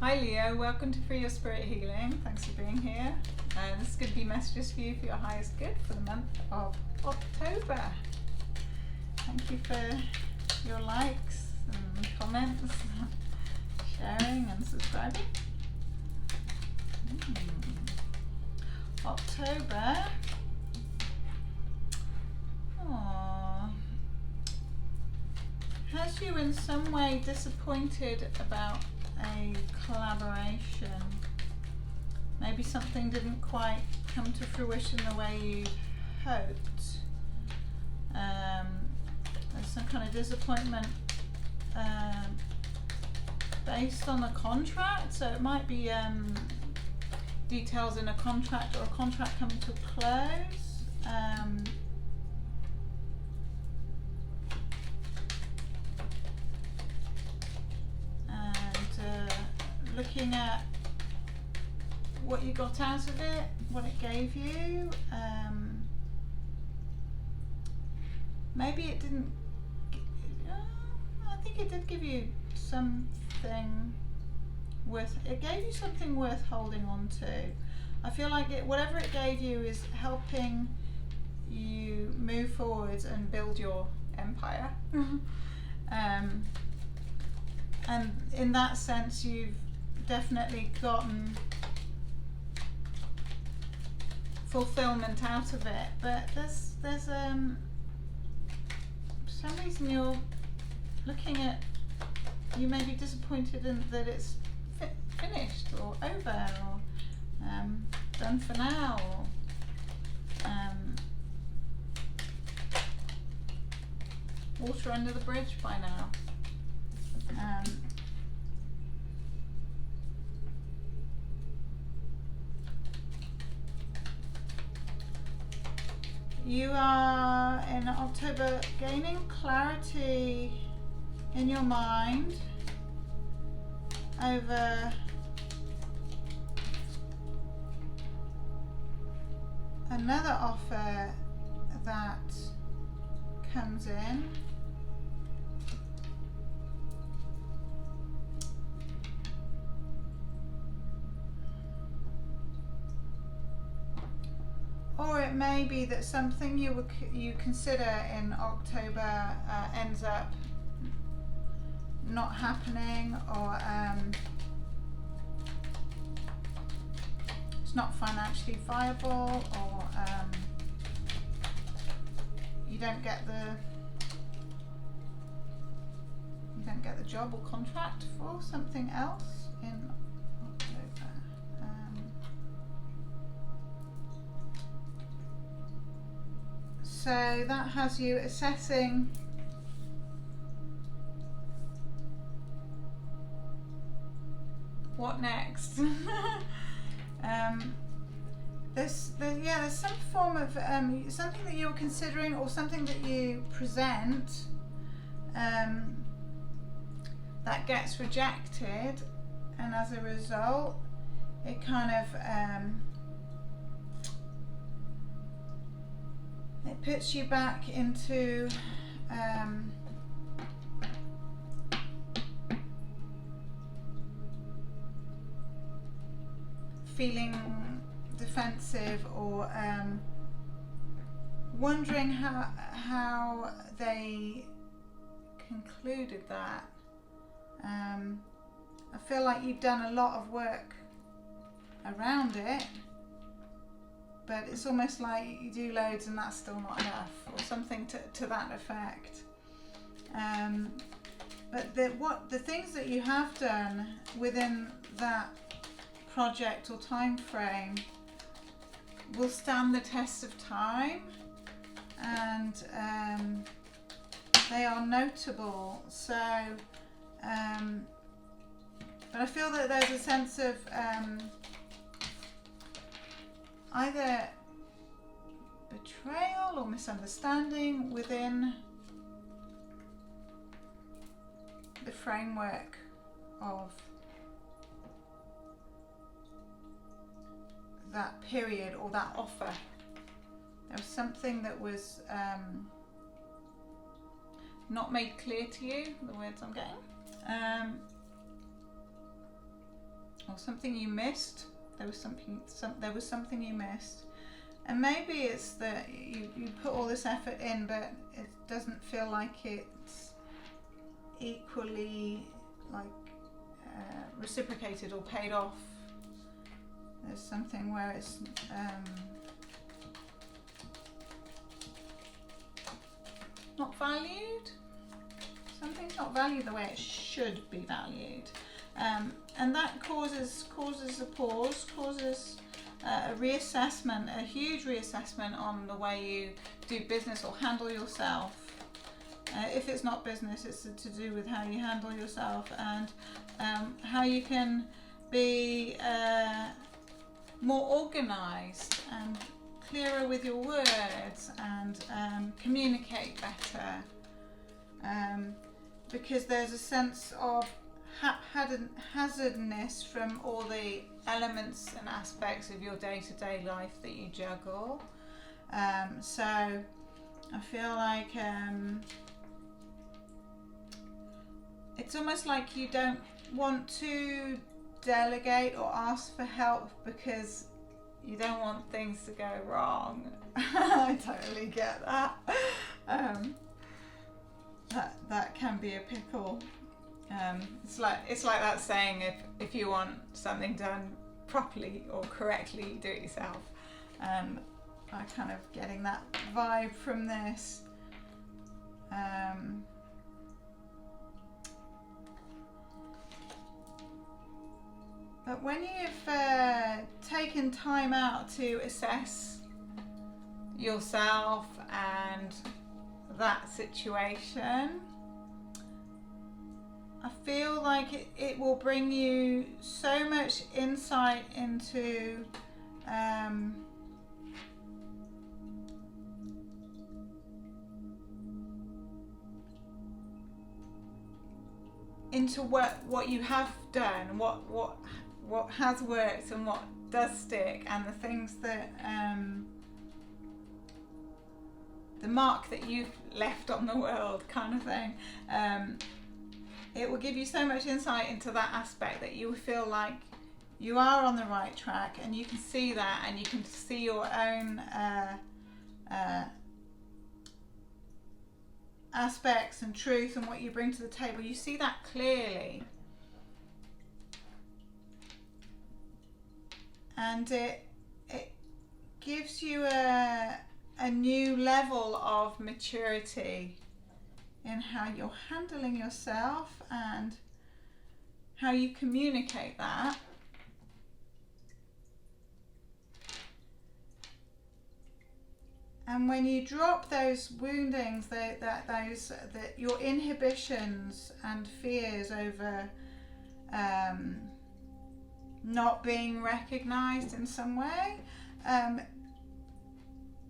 Hi Leo, welcome to Free Your Spirit Healing. Thanks for being here. This is going to be messages for you for your highest good for the month of October. Thank you for your likes and comments, sharing and subscribing. October. Aww. Has you in some way disappointed about a collaboration? Maybe something didn't quite come to fruition the way you hoped. There's some kind of disappointment based on a contract, so it might be details in a contract or a contract coming to a close. Looking at what you got out of it, what it gave you. Maybe it didn't. I think it did give you something worth. It gave you something worth holding on to. I feel like whatever it gave you is helping you move forwards and build your empire. And in that sense, you've definitely gotten fulfillment out of it, but there's for some reason you're looking at, you may be disappointed in that it's finished or over or done for now, or water under the bridge by now. You are in October gaining clarity in your mind over another offer that comes in. Or it may be that something you consider in October ends up not happening, or it's not financially viable, or you don't get the job or contract for something else in October. So that has you assessing what next. There's some form of something that you're considering, or something that you present that gets rejected, and as a result, it kind of it puts you back into feeling defensive, or wondering how they concluded that. I feel like you've done a lot of work around it, but it's almost like you do loads and that's still not enough, or something to that effect. But the things that you have done within that project or time frame will stand the test of time, and they are notable. So, but I feel that there's a sense of either betrayal or misunderstanding within the framework of that period or that offer. There was something that was not made clear to you, the words I'm getting. or something you missed. There was something you missed. And maybe it's that you put all this effort in, but it doesn't feel like it's equally reciprocated or paid off. There's something where it's not valued. Something's not valued the way it should be valued, and that causes a pause, causes a reassessment, a huge reassessment on the way you do business or handle yourself. If it's not business, it's to do with how you handle yourself and how you can be more organised and clearer with your words and communicate better. Because there's a sense of haphazardness from all the elements and aspects of your day-to-day life that you juggle. So I feel like it's almost like you don't want to delegate or ask for help because you don't want things to go wrong. I totally get that. That can be a pickle. It's like that saying, if you want something done properly or correctly, do it yourself. I'm kind of getting that vibe from this. But when you've taken time out to assess yourself and that situation, I feel like it will bring you so much insight into what you have done, what has worked and what does stick, and the things that the mark that you've left on the world, kind of thing. It will give you so much insight into that aspect that you will feel like you are on the right track, and you can see that, and you can see your own aspects and truth and what you bring to the table. You see that clearly, and it gives you a new level of maturity in how you're handling yourself and how you communicate that. And when you drop those woundings, that your inhibitions and fears over not being recognized in some way,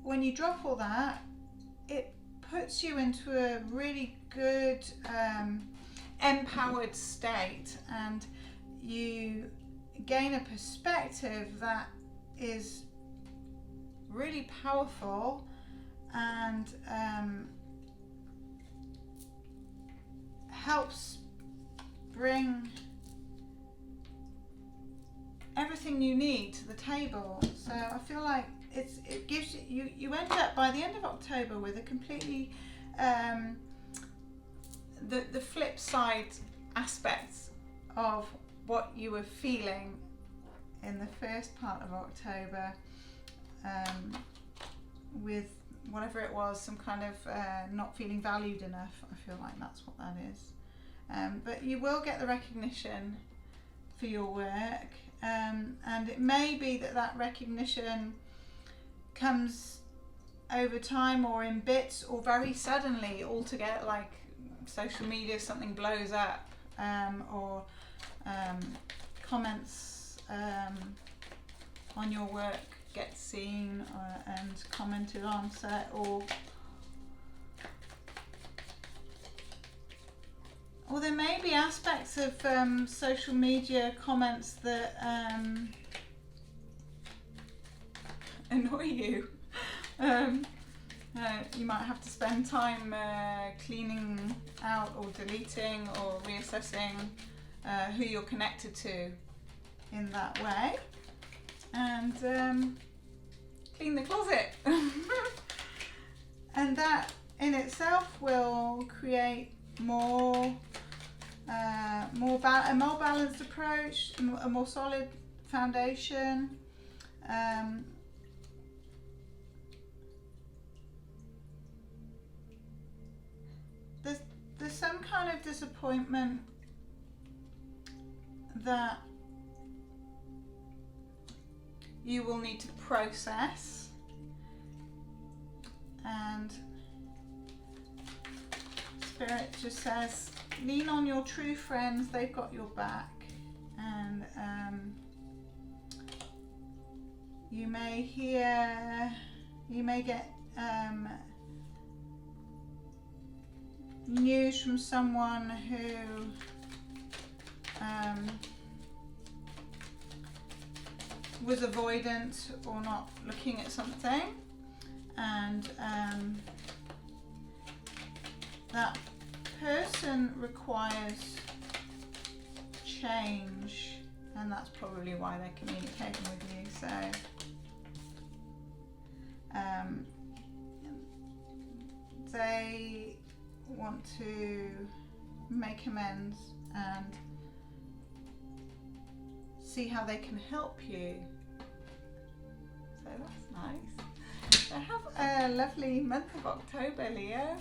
when you drop all that, it puts you into a really good empowered state, and you gain a perspective that is really powerful and helps bring everything you need to the table. So I feel like it gives you end up by the end of October with a completely the flip side aspects of what you were feeling in the first part of October, with whatever it was, some kind of not feeling valued enough. I feel like that's what that is. But you will get the recognition for your work, and it may be that recognition comes over time or in bits or very suddenly altogether, like social media, something blows up, or comments on your work get seen and commented on, or there may be aspects of social media comments that annoy you. You might have to spend time cleaning out or deleting or reassessing who you're connected to in that way, and clean the closet. And that in itself will create a more balanced approach, a more solid foundation. There's some kind of disappointment that you will need to process, and Spirit just says lean on your true friends, they've got your back. And you may get news from someone who was avoidant or not looking at something, and that person requires change, and that's probably why they're communicating with you. So they want to make amends and see how they can help you. So that's nice. So have a lovely month of October, Leo.